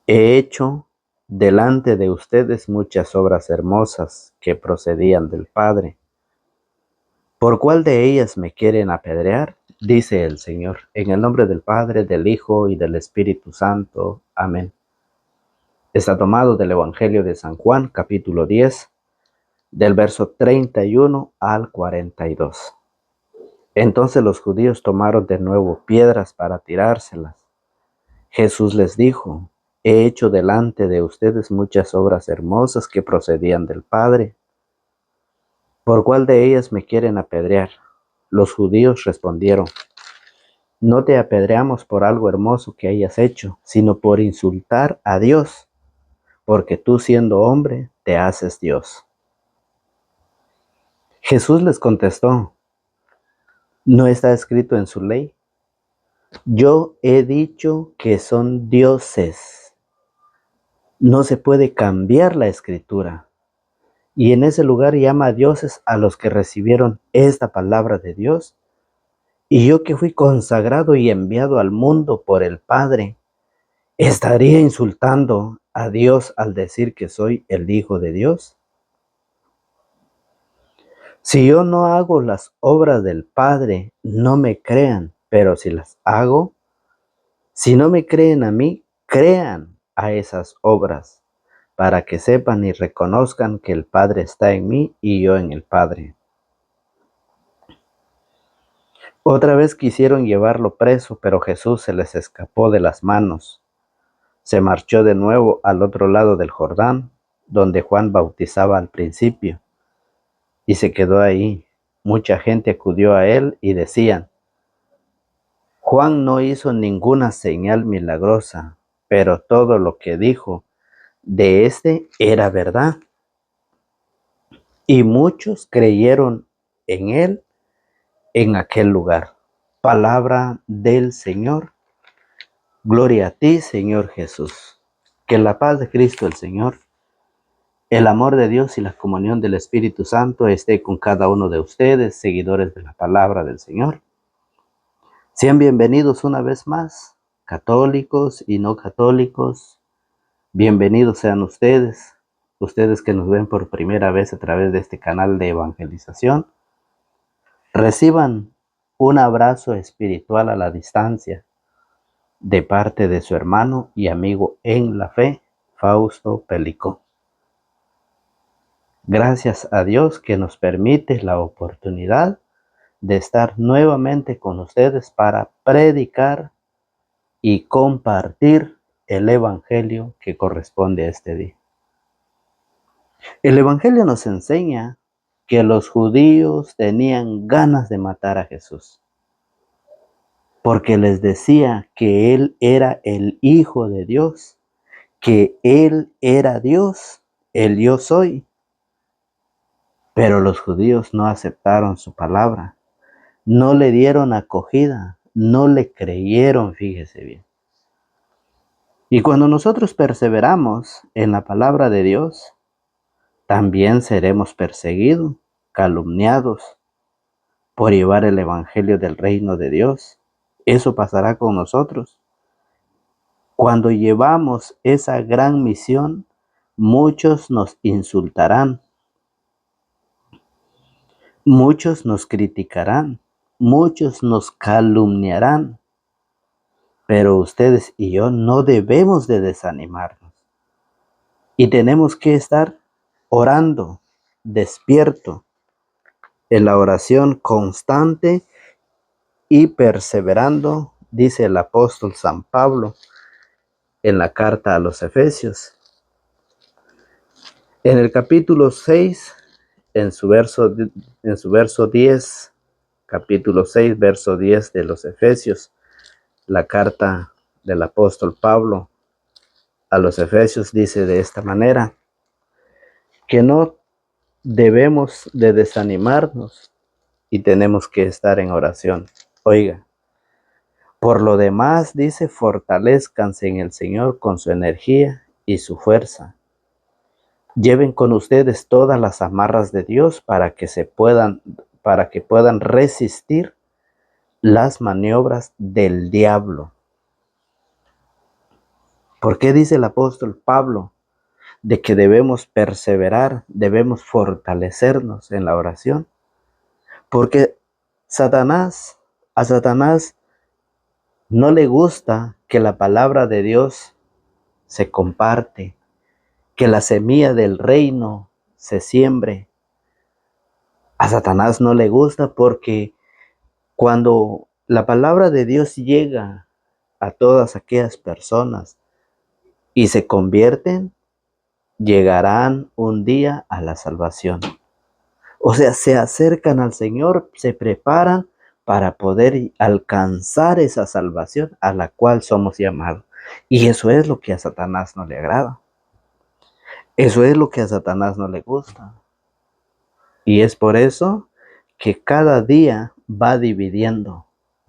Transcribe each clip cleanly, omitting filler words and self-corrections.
He hecho delante de ustedes muchas obras hermosas que procedían del Padre. ¿Por cuál de ellas me quieren apedrear? Dice el Señor, en el nombre del Padre, del Hijo y del Espíritu Santo. Amén. Está tomado del Evangelio de San Juan, capítulo 10, del verso 31 al 42. Entonces los judíos tomaron de nuevo piedras para tirárselas. Jesús les dijo: he hecho delante de ustedes muchas obras hermosas que procedían del Padre. ¿Por cuál de ellas me quieren apedrear? Los judíos respondieron: no te apedreamos por algo hermoso que hayas hecho, sino por insultar a Dios, porque tú, siendo hombre, te haces Dios. Jesús les contestó: ¿no está escrito en su ley? Yo he dicho que son dioses. No se puede cambiar la escritura. Y en ese lugar llama a dioses a los que recibieron esta palabra de Dios. Y yo, que fui consagrado y enviado al mundo por el Padre, ¿estaría insultando a Dios al decir que soy el Hijo de Dios? Si yo no hago las obras del Padre, no me crean, pero si las hago, si no me creen a mí, crean a esas obras, para que sepan y reconozcan que el Padre está en mí y yo en el Padre. Otra vez quisieron llevarlo preso, pero Jesús se les escapó de las manos. Se marchó de nuevo al otro lado del Jordán, donde Juan bautizaba al principio, y se quedó ahí. Mucha gente acudió a él y decían: Juan no hizo ninguna señal milagrosa, pero todo lo que dijo de éste era verdad. Y muchos creyeron en él en aquel lugar. Palabra del Señor. Gloria a ti, Señor Jesús. Que la paz de Cristo el Señor, el amor de Dios y la comunión del Espíritu Santo esté con cada uno de ustedes, seguidores de la palabra del Señor. Sean bienvenidos una vez más, católicos y no católicos. Bienvenidos sean ustedes, ustedes que nos ven por primera vez a través de este canal de evangelización. Reciban un abrazo espiritual a la distancia de parte de su hermano y amigo en la fe, Fausto Pelicó. Gracias a Dios que nos permite la oportunidad de estar nuevamente con ustedes para predicar y compartir el Evangelio que corresponde a este día. El Evangelio nos enseña que los judíos tenían ganas de matar a Jesús, porque les decía que Él era el Hijo de Dios, que Él era Dios, el yo soy. Pero los judíos no aceptaron su palabra, no le dieron acogida, no le creyeron, fíjese bien. Y cuando nosotros perseveramos en la palabra de Dios, también seremos perseguidos, calumniados por llevar el evangelio del reino de Dios. Eso pasará con nosotros. Cuando llevamos esa gran misión, muchos nos insultarán, muchos nos criticarán, muchos nos calumniarán, pero ustedes y yo no debemos de desanimarnos. Y tenemos que estar orando, despierto, en la oración constante y perseverando, dice el apóstol San Pablo en la carta a los Efesios. En el capítulo 6, en su verso 10, capítulo 6, verso 10 de los Efesios, la carta del apóstol Pablo a los Efesios dice de esta manera, que no debemos de desanimarnos y tenemos que estar en oración. Oiga, por lo demás dice, fortalezcanse en el Señor con su energía y su fuerza. Lleven con ustedes todas las amarras de Dios para que puedan resistir las maniobras del diablo. ¿Por qué dice el apóstol Pablo de que debemos perseverar, debemos fortalecernos en la oración? Porque a Satanás no le gusta que la palabra de Dios se comparte, que la semilla del reino se siembre. A Satanás no le gusta porque cuando la palabra de Dios llega a todas aquellas personas y se convierten, llegarán un día a la salvación. O sea, se acercan al Señor, se preparan para poder alcanzar esa salvación a la cual somos llamados. Y eso es lo que a Satanás no le agrada. Eso es lo que a Satanás no le gusta. Y es por eso que cada día va dividiendo,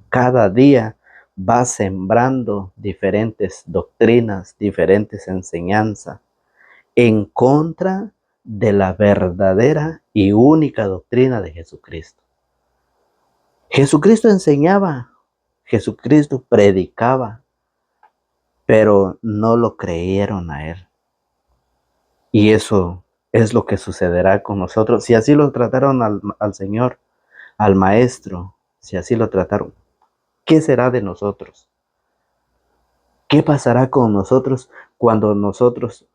cada día va sembrando diferentes doctrinas, diferentes enseñanzas en contra de la verdadera y única doctrina de Jesucristo. Jesucristo enseñaba, Jesucristo predicaba, pero no lo creyeron a Él. Y eso es lo que sucederá con nosotros. Si así lo trataron al Señor, al Maestro, si así lo trataron, ¿qué será de nosotros? ¿Qué pasará con nosotros cuando nosotros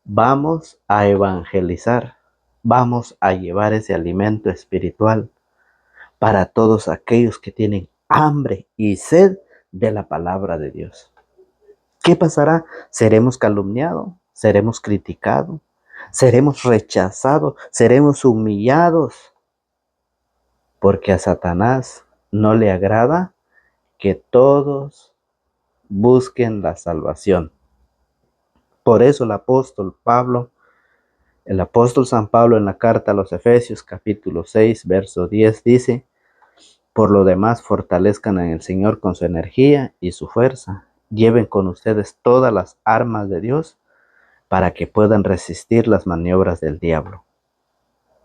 vamos a evangelizar? Vamos a llevar ese alimento espiritual para todos aquellos que tienen hambre y sed de la palabra de Dios. ¿Qué pasará? ¿Seremos calumniados? ¿Seremos criticados? ¿Seremos rechazados? ¿Seremos humillados? Porque a Satanás no le agrada que todos busquen la salvación. Por eso el apóstol San Pablo en la carta a los Efesios capítulo 6, verso 10 dice: por lo demás, fortalezcan en el Señor con su energía y su fuerza. Lleven con ustedes todas las armas de Dios para que puedan resistir las maniobras del diablo.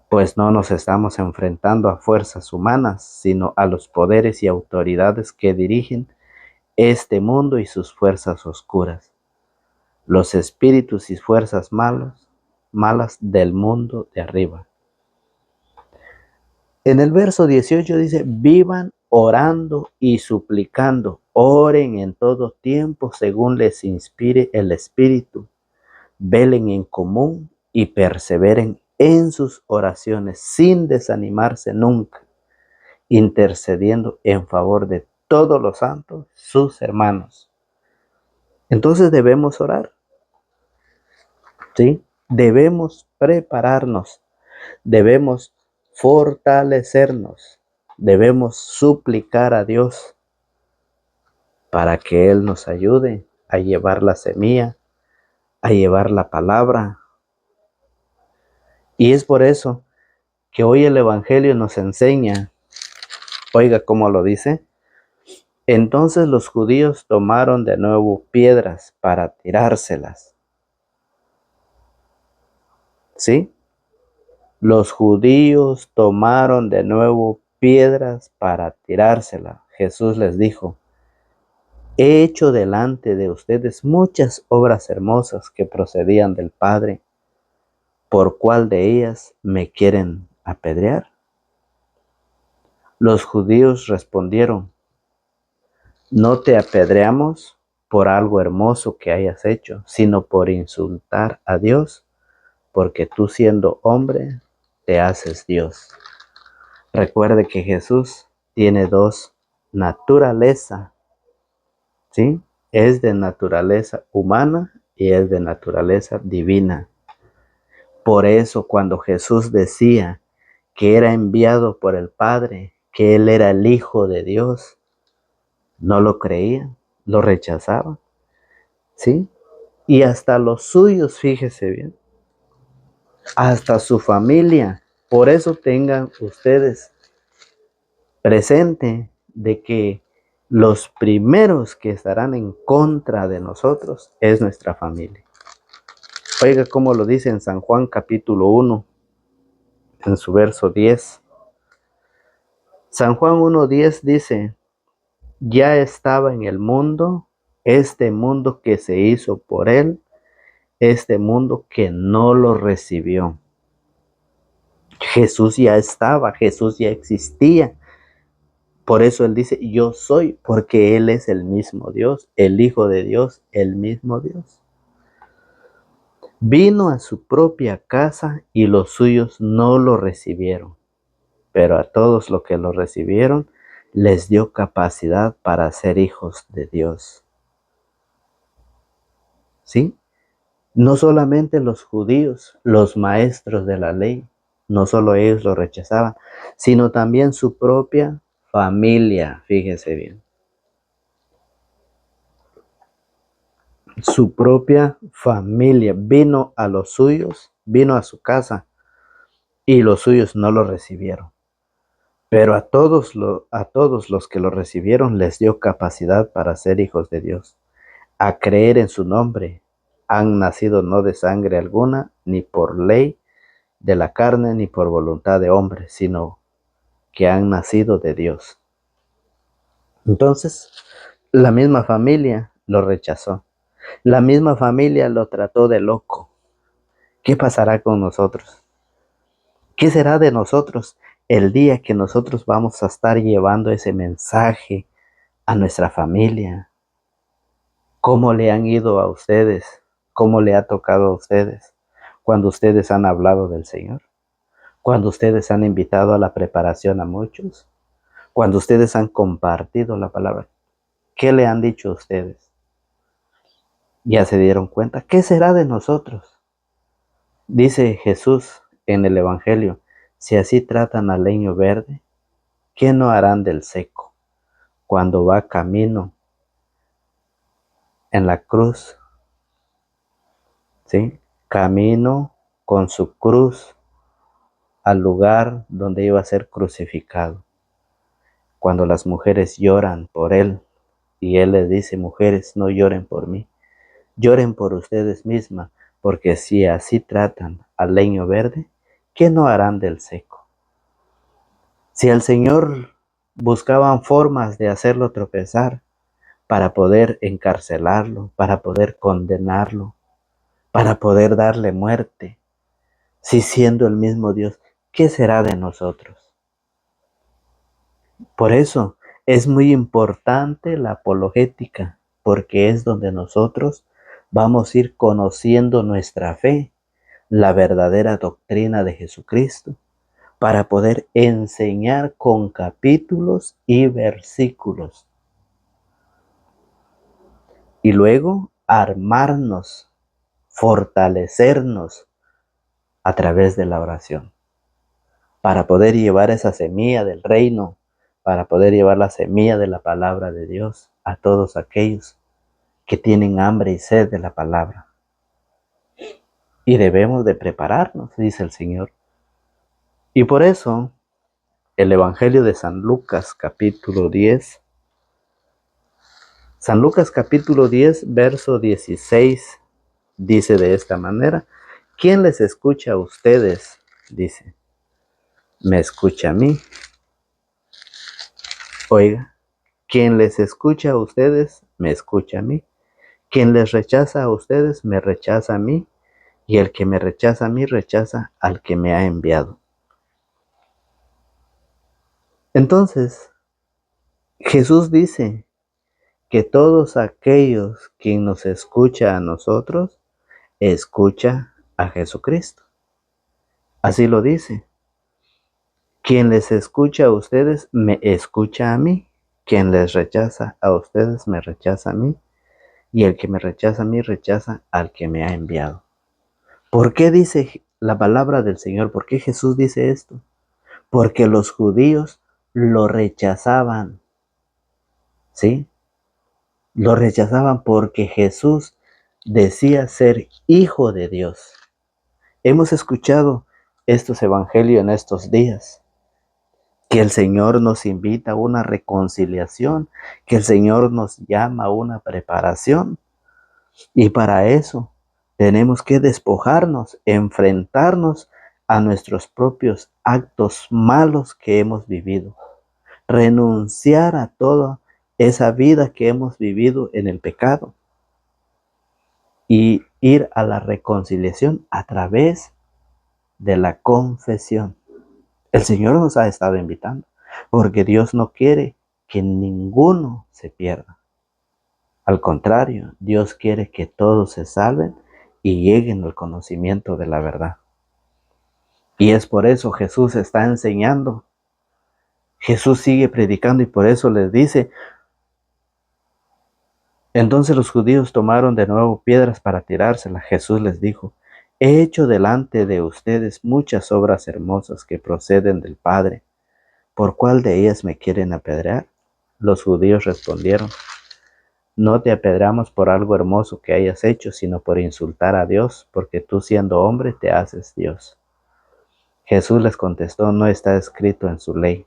Pues no nos estamos enfrentando a fuerzas humanas, sino a los poderes y autoridades que dirigen este mundo y sus fuerzas oscuras, los espíritus y fuerzas malas del mundo de arriba. En el verso 18 dice: vivan orando y suplicando, oren en todo tiempo según les inspire el Espíritu, velen en común y perseveren en sus oraciones sin desanimarse nunca, intercediendo en favor de todos los santos, sus hermanos. Entonces debemos orar, ¿sí? Debemos prepararnos, debemos fortalecernos, debemos suplicar a Dios para que Él nos ayude a llevar la semilla, a llevar la palabra. Y es por eso que hoy el Evangelio nos enseña, oiga cómo lo dice: entonces los judíos tomaron de nuevo piedras para tirárselas. ¿Sí? Los judíos tomaron de nuevo piedras para tirárselas. Jesús les dijo: he hecho delante de ustedes muchas obras hermosas que procedían del Padre. ¿Por cuál de ellas me quieren apedrear? Los judíos respondieron: no te apedreamos por algo hermoso que hayas hecho, sino por insultar a Dios, porque tú siendo hombre te haces Dios. Recuerde que Jesús tiene dos naturalezas, ¿sí? Es de naturaleza humana y es de naturaleza divina. Por eso cuando Jesús decía que era enviado por el Padre, que Él era el Hijo de Dios, no lo creían, lo rechazaban, ¿sí? Y hasta los suyos, fíjese bien, hasta su familia. Por eso tengan ustedes presente de que los primeros que estarán en contra de nosotros es nuestra familia. Oiga cómo lo dice en San Juan capítulo 1, en su verso 10. San Juan 1:10 dice: ya estaba en el mundo Este mundo que se hizo por Él, este mundo que no lo recibió. Jesús ya estaba, Jesús ya existía. Por eso Él dice, yo soy, porque Él es el mismo Dios, el Hijo de Dios, el mismo Dios. Vino a su propia casa y los suyos no lo recibieron, pero a todos los que lo recibieron les dio capacidad para ser hijos de Dios. ¿Sí? No solamente los judíos, los maestros de la ley, no solo ellos lo rechazaban, sino también su propia familia, fíjese bien. Su propia familia vino a los suyos, vino a su casa y los suyos no lo recibieron. Pero a todos los que lo recibieron les dio capacidad para ser hijos de Dios, a creer en su nombre. Han nacido no de sangre alguna, ni por ley de la carne, ni por voluntad de hombre, sino que han nacido de Dios. Entonces, la misma familia lo rechazó. La misma familia lo trató de loco. ¿Qué pasará con nosotros? ¿Qué será de nosotros el día que nosotros vamos a estar llevando ese mensaje a nuestra familia? ¿Cómo le han ido a ustedes? ¿Cómo le ha tocado a ustedes cuando ustedes han hablado del Señor? Cuando ustedes han invitado a la preparación a muchos, cuando ustedes han compartido la palabra, ¿qué le han dicho a ustedes? ¿Ya se dieron cuenta? ¿Qué será de nosotros? Dice Jesús en el Evangelio, si así tratan al leño verde, ¿qué no harán del seco? Cuando va camino en la cruz, ¿sí? Camino con su cruz al lugar donde iba a ser crucificado. Cuando las mujeres lloran por él y él les dice, mujeres, no lloren por mí, lloren por ustedes mismas, porque si así tratan al leño verde, ¿qué no harán del seco? Si el Señor buscaban formas de hacerlo tropezar para poder encarcelarlo, para poder condenarlo, para poder darle muerte, si siendo el mismo Dios, ¿qué será de nosotros? Por eso es muy importante la apologética, porque es donde nosotros vamos a ir conociendo nuestra fe, la verdadera doctrina de Jesucristo, para poder enseñar con capítulos y versículos. Y luego armarnos, fortalecernos a través de la oración, para poder llevar esa semilla del reino, para poder llevar la semilla de la palabra de Dios a todos aquellos que tienen hambre y sed de la palabra. Y debemos de prepararnos, dice el Señor. Y por eso, el Evangelio de San Lucas, capítulo 10, San Lucas capítulo 10, verso 16, dice de esta manera, ¿quién les escucha a ustedes? Dice, me escucha a mí. Oiga, quien les escucha a ustedes, me escucha a mí. Quien les rechaza a ustedes, me rechaza a mí. Y el que me rechaza a mí, rechaza al que me ha enviado. Entonces, Jesús dice que todos aquellos que nos escucha a nosotros, escucha a Jesucristo. Así lo dice. Quien les escucha a ustedes, me escucha a mí. Quien les rechaza a ustedes, me rechaza a mí. Y el que me rechaza a mí, rechaza al que me ha enviado. ¿Por qué dice la palabra del Señor? ¿Por qué Jesús dice esto? Porque los judíos lo rechazaban. ¿Sí? Lo rechazaban porque Jesús decía ser hijo de Dios. Hemos escuchado estos evangelios en estos días, que el Señor nos invita a una reconciliación, que el Señor nos llama a una preparación. Y para eso tenemos que despojarnos, enfrentarnos a nuestros propios actos malos que hemos vivido, renunciar a todo esa vida que hemos vivido en el pecado y ir a la reconciliación a través de la confesión. El Señor nos ha estado invitando porque Dios no quiere que ninguno se pierda. Al contrario, Dios quiere que todos se salven y lleguen al conocimiento de la verdad. Y es por eso Jesús está enseñando. Jesús sigue predicando y por eso les dice. Entonces los judíos tomaron de nuevo piedras para tirárselas. Jesús les dijo: he hecho delante de ustedes muchas obras hermosas que proceden del Padre. ¿Por cuál de ellas me quieren apedrear? Los judíos respondieron: no te apedreamos por algo hermoso que hayas hecho, sino por insultar a Dios, porque tú siendo hombre te haces Dios. Jesús les contestó: no está escrito en su ley.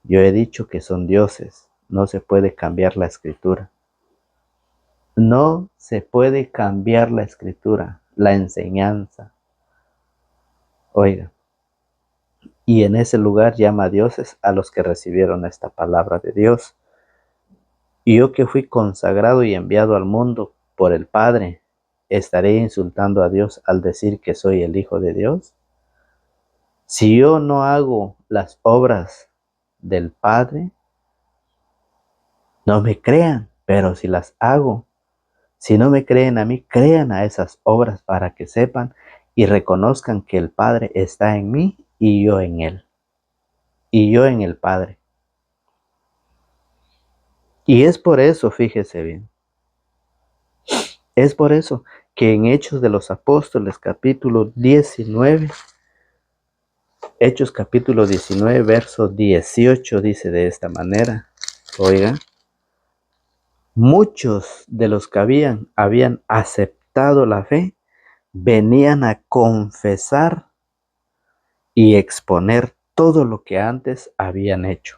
Yo he dicho que son dioses. No se puede cambiar la escritura. No se puede cambiar la escritura, la enseñanza. Oiga, y en ese lugar llama a dioses a los que recibieron esta palabra de Dios. Y yo, que fui consagrado y enviado al mundo por el Padre, ¿estaré insultando a Dios al decir que soy el Hijo de Dios? Si yo no hago las obras del Padre, no me crean, pero si las hago, si no me creen a mí, crean a esas obras para que sepan y reconozcan que el Padre está en mí y yo en Él, y yo en el Padre. Y es por eso, fíjese bien, es por eso que en Hechos de los Apóstoles, capítulo 19, Hechos capítulo 19, verso 18, dice de esta manera. Oiga, muchos de los que habían aceptado la fe, venían a confesar y exponer todo lo que antes habían hecho.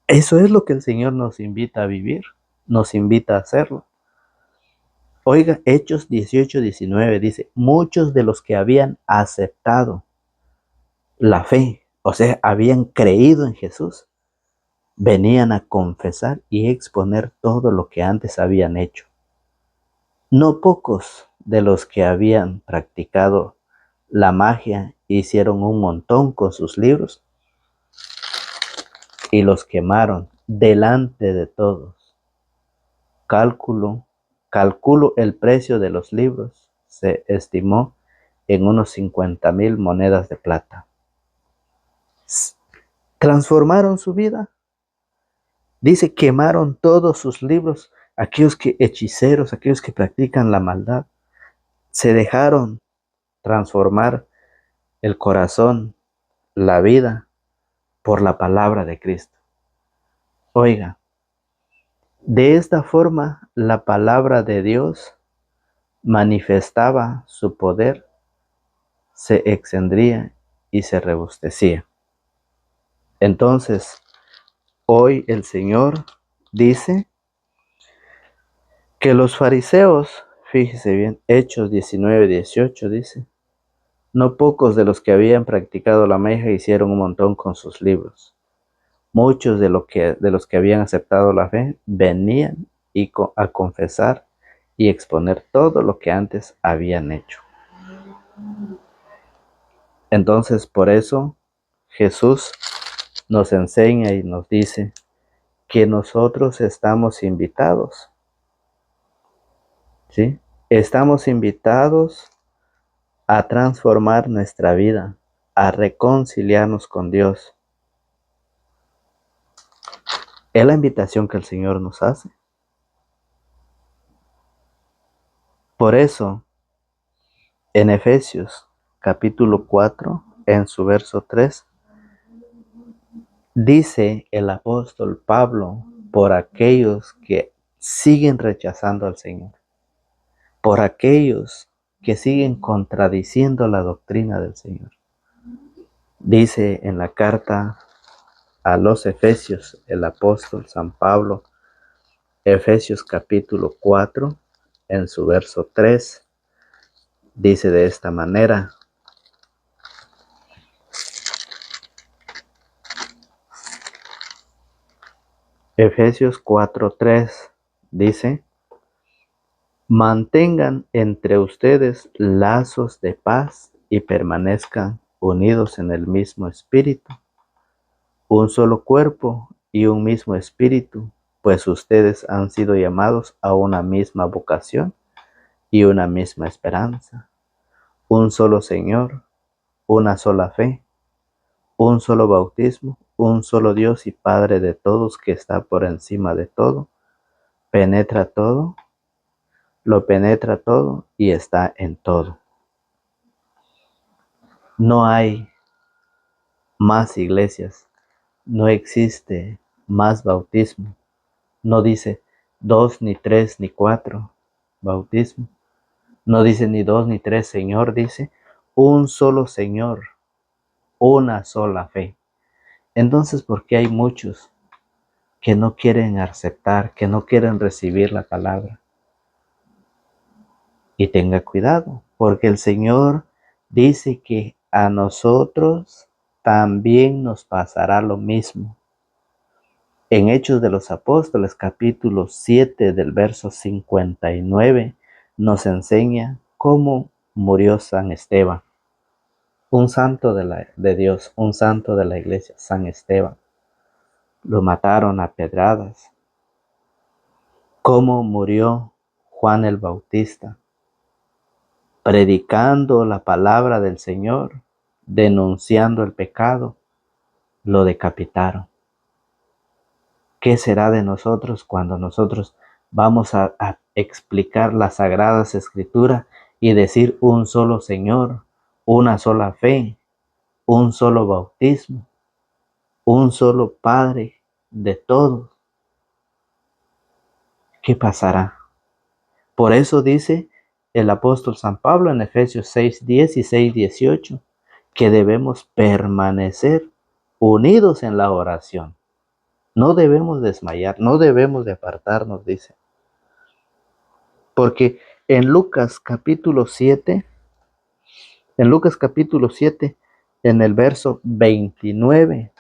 Eso es lo que el Señor nos invita a vivir, nos invita a hacerlo. Oiga, Hechos 18, 19 dice: muchos de los que habían aceptado la fe, o sea, habían creído en Jesús, venían a confesar y exponer todo lo que antes habían hecho. No pocos de los que habían practicado la magia hicieron un montón con sus libros y los quemaron delante de todos. Calculo el precio de los libros, se estimó en unos 50,000 monedas de plata. Transformaron su vida. Dice, quemaron todos sus libros. Aquellos que hechiceros, aquellos que practican la maldad, se dejaron transformar el corazón, la vida, por la palabra de Cristo. Oiga, de esta forma la palabra de Dios manifestaba su poder, se extendía y se robustecía. Entonces, hoy el Señor dice que los fariseos, fíjese bien, Hechos 19, 18 dice: no pocos de los que habían practicado la magia hicieron un montón con sus libros. Muchos de los que habían aceptado la fe venían a confesar y exponer todo lo que antes habían hecho. Entonces, por eso Jesús nos enseña y nos dice que nosotros estamos invitados, ¿sí? Estamos invitados a transformar nuestra vida, a reconciliarnos con Dios. Es la invitación que el Señor nos hace. Por eso, en Efesios capítulo 4, en su verso 3, dice el apóstol Pablo por aquellos que siguen rechazando al Señor, por aquellos que siguen contradiciendo la doctrina del Señor. Dice en la carta a los Efesios el apóstol San Pablo, Efesios capítulo 4, en su verso 3, dice de esta manera: Efesios 4:3 dice: mantengan entre ustedes lazos de paz y permanezcan unidos en el mismo espíritu, un solo cuerpo y un mismo espíritu, pues ustedes han sido llamados a una misma vocación y una misma esperanza, un solo Señor, una sola fe, un solo bautismo, un solo Dios y Padre de todos, que está por encima de todo, penetra todo, lo penetra todo y está en todo. No hay más iglesias, no existe más bautismo, no dice 2 ni 3 ni 4 bautismo, no dice ni 2 ni 3 Señor, dice un solo Señor, una sola fe. Entonces, ¿por qué hay muchos que no quieren aceptar, que no quieren recibir la palabra? Y tenga cuidado, porque el Señor dice que a nosotros también nos pasará lo mismo. En Hechos de los Apóstoles, capítulo 7, del verso 59, nos enseña cómo murió San Esteban, un santo de Dios, un santo de la iglesia, San Esteban. Lo mataron a pedradas. Cómo murió Juan el Bautista, predicando la palabra del Señor, denunciando el pecado, lo decapitaron. ¿Qué será de nosotros cuando nosotros vamos a explicar las sagradas escrituras y decir un solo Señor, una sola fe, un solo bautismo, un solo Padre de todos? ¿Qué pasará? Por eso dice el apóstol San Pablo en Efesios 6:10 y 6:18 que debemos permanecer unidos en la oración. No debemos desmayar, no debemos de apartarnos, dice. Porque en Lucas capítulo 7, en el verso 29,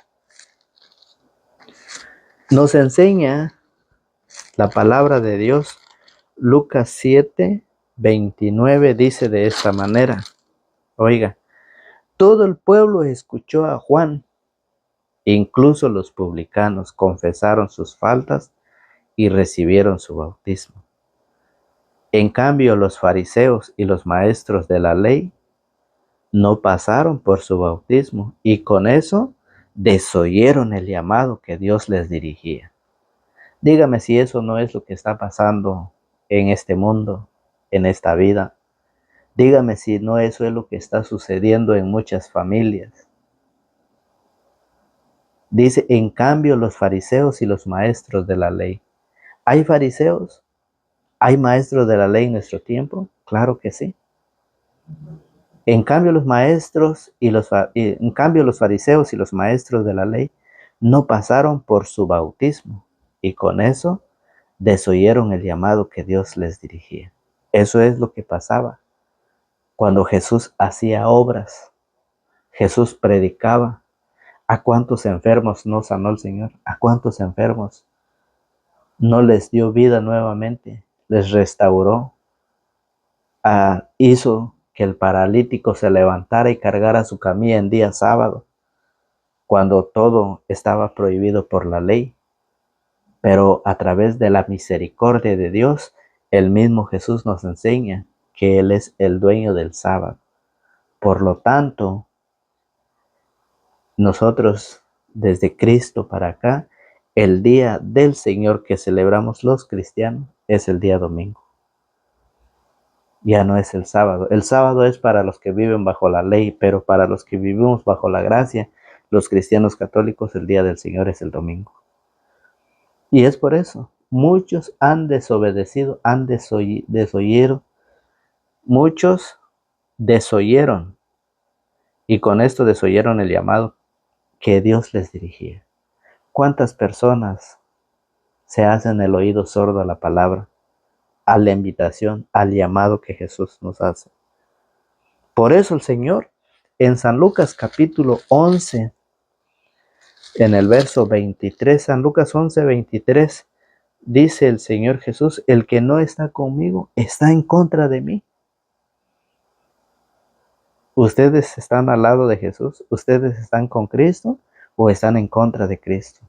nos enseña la palabra de Dios. Lucas 7:29 dice de esta manera. Oiga, todo el pueblo escuchó a Juan, incluso los publicanos confesaron sus faltas y recibieron su bautismo. En cambio, los fariseos y los maestros de la ley no pasaron por su bautismo y con eso desoyeron el llamado que Dios les dirigía. Dígame si eso no es lo que está pasando en este mundo, en esta vida. Dígame si no eso es lo que está sucediendo en muchas familias. Dice, en cambio, los fariseos y los maestros de la ley. ¿Hay fariseos? ¿Hay maestros de la ley en nuestro tiempo? Claro que sí. En cambio, los fariseos y los maestros de la ley no pasaron por su bautismo y con eso desoyeron el llamado que Dios les dirigía. Eso es lo que pasaba cuando Jesús hacía obras. Jesús predicaba. ¿A cuántos enfermos no sanó el Señor? ¿A cuántos enfermos no les dio vida nuevamente? Les restauró. Hizo que el paralítico se levantara y cargara su camilla en día sábado, cuando todo estaba prohibido por la ley. Pero a través de la misericordia de Dios, el mismo Jesús nos enseña que Él es el dueño del sábado. Por lo tanto, nosotros desde Cristo para acá, el día del Señor que celebramos los cristianos es el día domingo. Ya no es el sábado. El sábado es para los que viven bajo la ley, pero para los que vivimos bajo la gracia, los cristianos católicos, el día del Señor es el domingo. Y es por eso, muchos han desobedecido, muchos desoyeron, y con esto desoyeron el llamado que Dios les dirigía. ¿Cuántas personas se hacen el oído sordo a la palabra, a la invitación, al llamado que Jesús nos hace? Por eso el Señor en San Lucas capítulo 11, En el verso 23, San Lucas 11:23, dice el Señor Jesús: el que no está conmigo está en contra de mí. ¿Ustedes están al lado de Jesús? ¿Ustedes están con Cristo o están en contra de Cristo?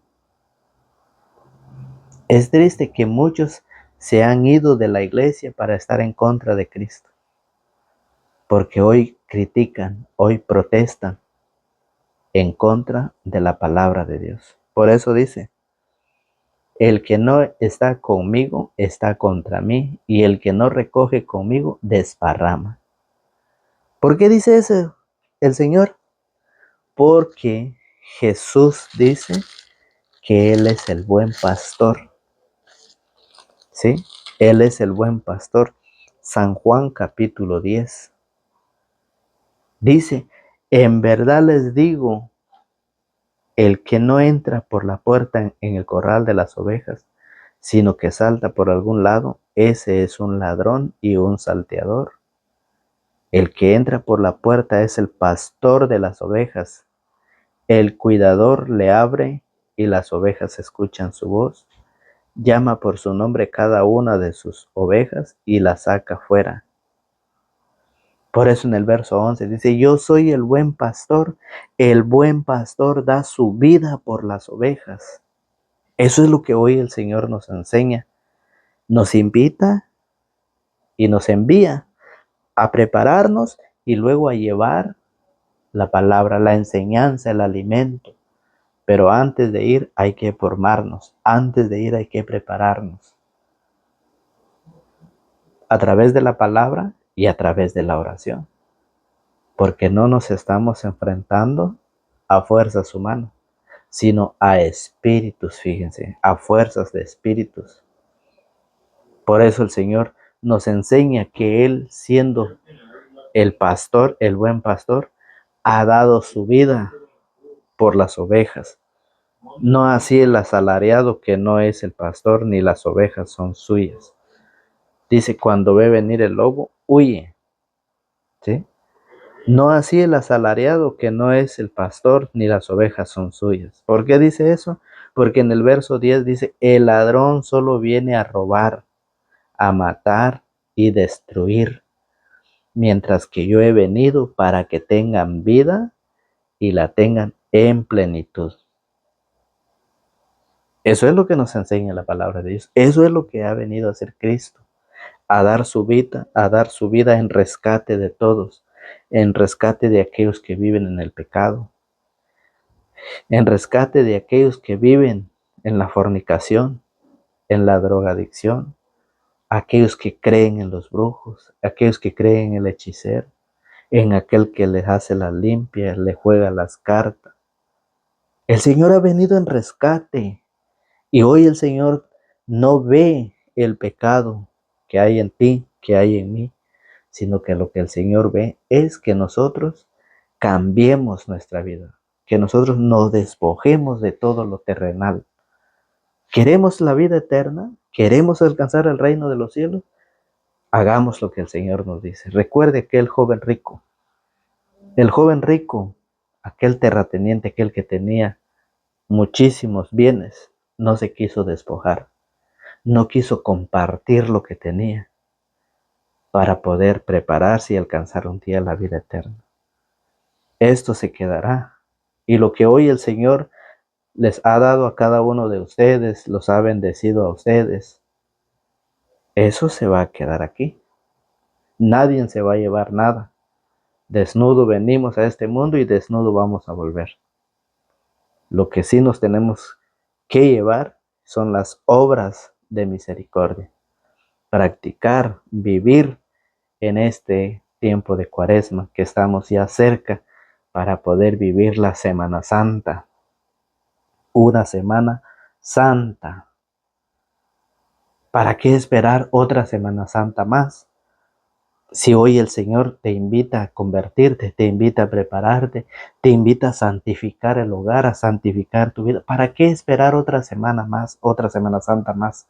Es triste que muchos se han ido de la iglesia para estar en contra de Cristo, porque hoy critican, hoy protestan en contra de la palabra de Dios. Por eso dice: el que no está conmigo está contra mí, y el que no recoge conmigo desparrama. ¿Por qué dice eso el Señor? Porque Jesús dice que Él es el buen pastor. ¿Sí? Él es el buen pastor. San Juan capítulo 10 dice: en verdad les digo, el que no entra por la puerta en el corral de las ovejas, sino que salta por algún lado, ese es un ladrón y un salteador. El que entra por la puerta es el pastor de las ovejas. El cuidador le abre y las ovejas escuchan su voz. Llama por su nombre cada una de sus ovejas y las saca fuera. Por eso en el verso 11 dice: yo soy el buen pastor da su vida por las ovejas. Eso es lo que hoy el Señor nos enseña, nos invita y nos envía a prepararnos y luego a llevar la palabra, la enseñanza, el alimento. Pero antes de ir hay que formarnos, antes de ir hay que prepararnos a través de la palabra y a través de la oración, porque no nos estamos enfrentando a fuerzas humanas, sino a espíritus, fíjense, a fuerzas de espíritus. Por eso el Señor nos enseña que Él, siendo el pastor, el buen pastor, ha dado su vida por las ovejas. No así el asalariado, que no es el pastor, ni las ovejas son suyas. Dice: cuando ve venir el lobo, huye. ¿Sí? No así el asalariado, que no es el pastor, ni las ovejas son suyas. ¿Por qué dice eso? Porque en el verso 10 dice: el ladrón solo viene a robar, a matar y destruir, mientras que yo he venido para que tengan vida y la tengan en plenitud. Eso es lo que nos enseña la palabra de Dios. Eso es lo que ha venido a hacer Cristo, a dar su vida en rescate de todos, en rescate de aquellos que viven en el pecado, en rescate de aquellos que viven en la fornicación, en la drogadicción, aquellos que creen en los brujos, aquellos que creen en el hechicero, en aquel que les hace las limpias, le juega las cartas. El Señor ha venido en rescate, y hoy el Señor no ve el pecado que hay en ti, que hay en mí, sino que lo que el Señor ve es que nosotros cambiemos nuestra vida, que nosotros nos despojemos de todo lo terrenal. ¿Queremos la vida eterna? ¿Queremos alcanzar el reino de los cielos? Hagamos lo que el Señor nos dice. Recuerde aquel joven rico. El joven rico, aquel terrateniente, aquel que tenía muchísimos bienes, no se quiso despojar, no quiso compartir lo que tenía para poder prepararse y alcanzar un día la vida eterna. Esto se quedará. Y lo que hoy el Señor les ha dado a cada uno de ustedes, los ha bendecido a ustedes, eso se va a quedar aquí. Nadie se va a llevar nada. Desnudo venimos a este mundo y desnudo vamos a volver. Lo que sí nos tenemos que llevar son las obras de misericordia. Practicar, vivir en este tiempo de Cuaresma, que estamos ya cerca, para poder vivir la Semana Santa. Una Semana Santa. ¿Para qué esperar otra Semana Santa más? Si hoy el Señor te invita a convertirte, te invita a prepararte, te invita a santificar el hogar, a santificar tu vida, ¿para qué esperar otra semana más, otra Semana Santa más?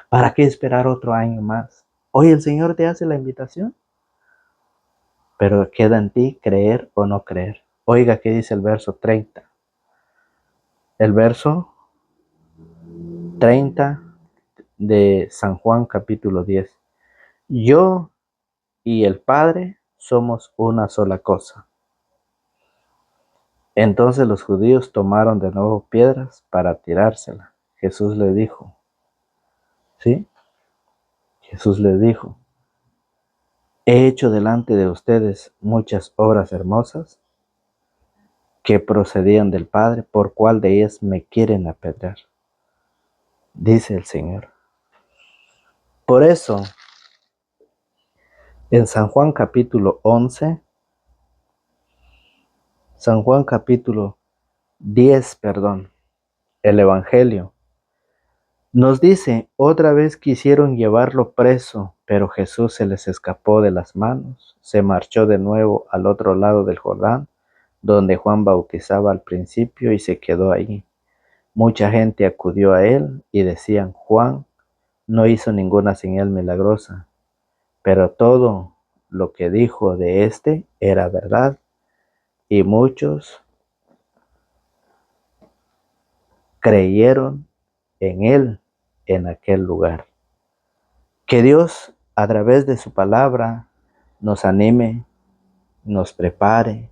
¿Para qué esperar otro año más? Hoy el Señor te hace la invitación, pero queda en ti creer o no creer. Oiga qué dice el verso 30. el verso 30 de San Juan capítulo 10. Yo y el Padre somos una sola cosa. Entonces los judíos tomaron de nuevo piedras para tirársela. Jesús les dijo, ¿sí? Jesús les dijo, he hecho delante de ustedes muchas obras hermosas que procedían del Padre, ¿por cuál de ellas me quieren apedrear? Dice el Señor. Por eso, en San Juan capítulo 11, San Juan capítulo 10, el Evangelio, nos dice, otra vez quisieron llevarlo preso, pero Jesús se les escapó de las manos, se marchó de nuevo al otro lado del Jordán, donde Juan bautizaba al principio y se quedó allí. Mucha gente acudió a él y decían, Juan no hizo ninguna señal milagrosa, pero todo lo que dijo de éste era verdad, y muchos creyeron en él en aquel lugar. Que Dios, a través de su palabra, nos anime, nos prepare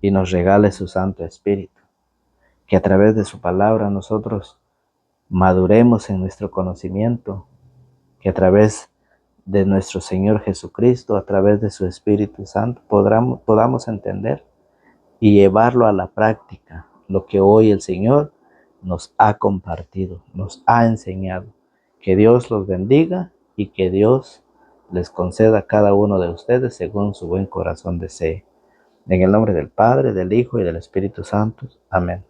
y nos regale su Santo Espíritu. Que a través de su palabra nosotros maduremos en nuestro conocimiento. Que a través de nuestro Señor Jesucristo, a través de su Espíritu Santo, podamos entender y llevarlo a la práctica, lo que hoy el Señor nos ha compartido, nos ha enseñado. Que Dios los bendiga y que Dios les conceda a cada uno de ustedes según su buen corazón desee. En el nombre del Padre, del Hijo y del Espíritu Santo. Amén.